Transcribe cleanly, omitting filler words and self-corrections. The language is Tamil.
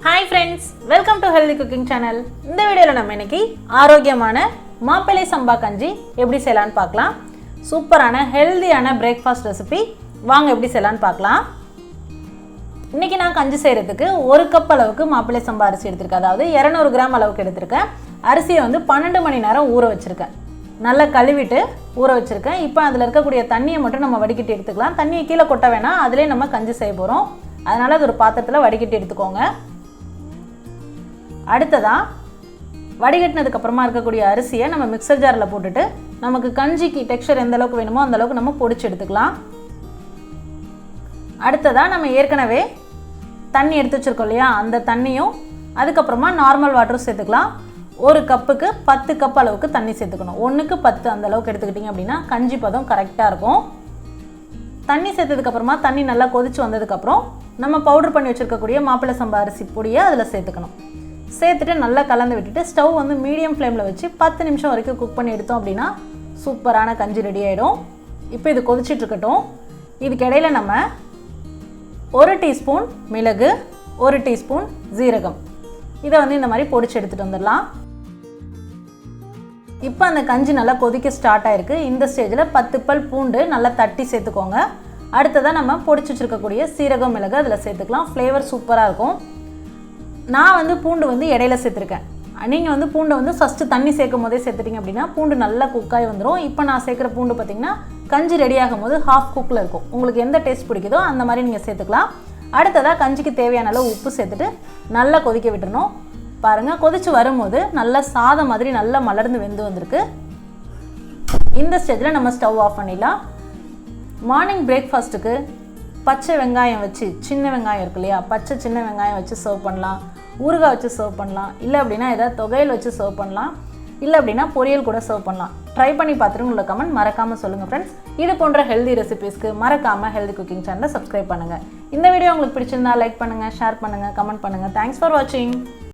Hi friends, welcome to Healthy Cooking Channel. இந்த வீடியோல நம்ம இன்னைக்கு ஆரோக்கியமான மாப்பிள்ளை சம்பா கஞ்சி எப்படி செய்யலாம்னு பார்க்கலாம். சூப்பரான ஹெல்தியான பிரேக்ஃபாஸ்ட் ரெசிபி. வாங்க எப்படி செய்யலாம்னு பார்க்கலாம். இன்னைக்கு நான் கஞ்சி செய்யறதுக்கு 1 கப் அளவுக்கு மாப்பிள்ளை சம்பா அரிசி எடுத்துர்க்கேன். அதாவது 200 கிராம் அளவுக்கு எடுத்துர்க்கேன். அரிசியை வந்து 12 மணி நேரம் ஊற வச்சிருக்கேன். நல்லா கழுவிட்டு ஊற வச்சிருக்கேன். இப்போ அதில் இருக்கக்கூடிய தண்ணியை மட்டும் நம்ம வடிகட்டி எடுத்துக்கலாம். தண்ணியை கீழே கொட்ட வேணாம், அதிலே நம்ம கஞ்சி செய்ய போகிறோம். அதனால் அது ஒரு பாத்திரத்தில் வடிகட்டி எடுத்துக்கோங்க. அடுத்ததாக வடிகட்டினதுக்கப்புறமா இருக்கக்கூடிய அரிசியை நம்ம மிக்சர் ஜாரில் போட்டுட்டு நமக்கு கஞ்சிக்கு டெக்ஸ்சர் எந்த அளவுக்கு வேணுமோ அந்த அளவுக்கு நம்ம பொடிச்சு எடுத்துக்கலாம். அடுத்ததாக நம்ம ஏற்கனவே தண்ணி எடுத்து வச்சுருக்கோம் இல்லையா, அந்த தண்ணியும் அதுக்கப்புறமா நார்மல் வாட்டரும் சேர்த்துக்கலாம். 1 கப்புக்கு 10 கப் அளவுக்கு தண்ணி சேர்த்துக்கணும். 1க்கு 10 அந்த அளவுக்கு எடுத்துக்கிட்டிங்க அப்படின்னா கஞ்சி பதம் கரெக்டாக இருக்கும். தண்ணி சேர்த்ததுக்கப்புறமா தண்ணி நல்லா கொதிச்சு வந்ததுக்கப்புறம் நம்ம பவுடர் பண்ணி வச்சுருக்கக்கூடிய மாப்பிள்ளை சம்பா அரிசி பொடியை அதில் சேர்த்துக்கணும். சேர்த்துட்டு நல்லா கலந்து விட்டுட்டு ஸ்டவ் வந்து மீடியம் ஃப்ளேமில் வச்சு 10 நிமிஷம் வரைக்கும் குக் பண்ணி எடுத்தோம் அப்படின்னா சூப்பரான கஞ்சி ரெடி ஆகிடும். இப்போ இது கொதிச்சிட்ருக்கட்டும். இதுக்கு இடையில் நம்ம 1 டீஸ்பூன் மிளகு, 1 டீஸ்பூன் ஜீரகம் இதை வந்து இந்த மாதிரி பொடிச்சு எடுத்துகிட்டு வந்துடலாம். இப்போ அந்த கஞ்சி நல்லா கொதிக்க ஸ்டார்ட் ஆகிருக்கு. இந்த ஸ்டேஜில் 10 பல் பூண்டு நல்லா தட்டி சேர்த்துக்கோங்க. அடுத்ததாக நம்ம பொடிச்சு வச்சுருக்கக்கூடிய சீரகம், மிளகு அதில் சேர்த்துக்கலாம். ஃப்ளேவர் சூப்பராக இருக்கும். நான் வந்து பூண்டு வந்து இடையில சேர்த்துருக்கேன். நீங்கள் வந்து பூண்டை வந்து ஃபஸ்ட்டு தண்ணி சேர்க்கும் போதே சேர்த்துட்டிங்க அப்படின்னா பூண்டு நல்லா குக்காகி வந்துடும். இப்போ நான் சேர்க்குற பூண்டு பார்த்திங்கன்னா கஞ்சி ரெடி ஆகும் போது ஹாஃப் குக்கில் இருக்கும். உங்களுக்கு எந்த டேஸ்ட் பிடிக்குதோ அந்த மாதிரி நீங்கள் சேர்த்துக்கலாம். அடுத்ததாக கஞ்சிக்கு தேவையான அளவு உப்பு சேர்த்துட்டு நல்லா கொதிக்க விட்டுறணும். பாருங்கள், கொதித்து வரும்போது நல்லா சாதம் மாதிரி நல்லா மலர்ந்து வெந்து வந்திருக்கு. இந்த ஸ்டேஜில் நம்ம ஸ்டவ் ஆஃப் பண்ணிடலாம். மார்னிங் பிரேக்ஃபாஸ்ட்டுக்கு பச்சை வெங்காயம் வச்சு, சின்ன வெங்காயம் இருக்கு இல்லையா, பச்சை சின்ன வெங்காயம் வச்சு சர்வ் பண்ணலாம். ஊறுகாய் வச்சு சர்வ் பண்ணலாம். இல்லை அப்படின்னா ஏதாவது தொகையில் வச்சு சர்வ் பண்ணலாம். இல்லை அப்படின்னா பொரியல் கூட சர்வ் பண்ணலாம். ட்ரை பண்ணி பார்த்துட்டு உங்களோட கமெண்ட் மறக்காமல் சொல்லுங்கள் ஃப்ரெண்ட்ஸ். இது போன்ற ஹெல்தி ரெசிபீஸ்க்கு மறக்காமல் ஹெல்தி குக்கிங் சேனலை சப்ஸ்கிரைப் பண்ணுங்கள். இந்த வீடியோ உங்களுக்கு பிடிச்சிருந்தா லைக் பண்ணுங்கள், ஷேர் பண்ணுங்கள், கமெண்ட் பண்ணுங்கள். தேங்க்ஸ் ஃபார் வாட்சிங்.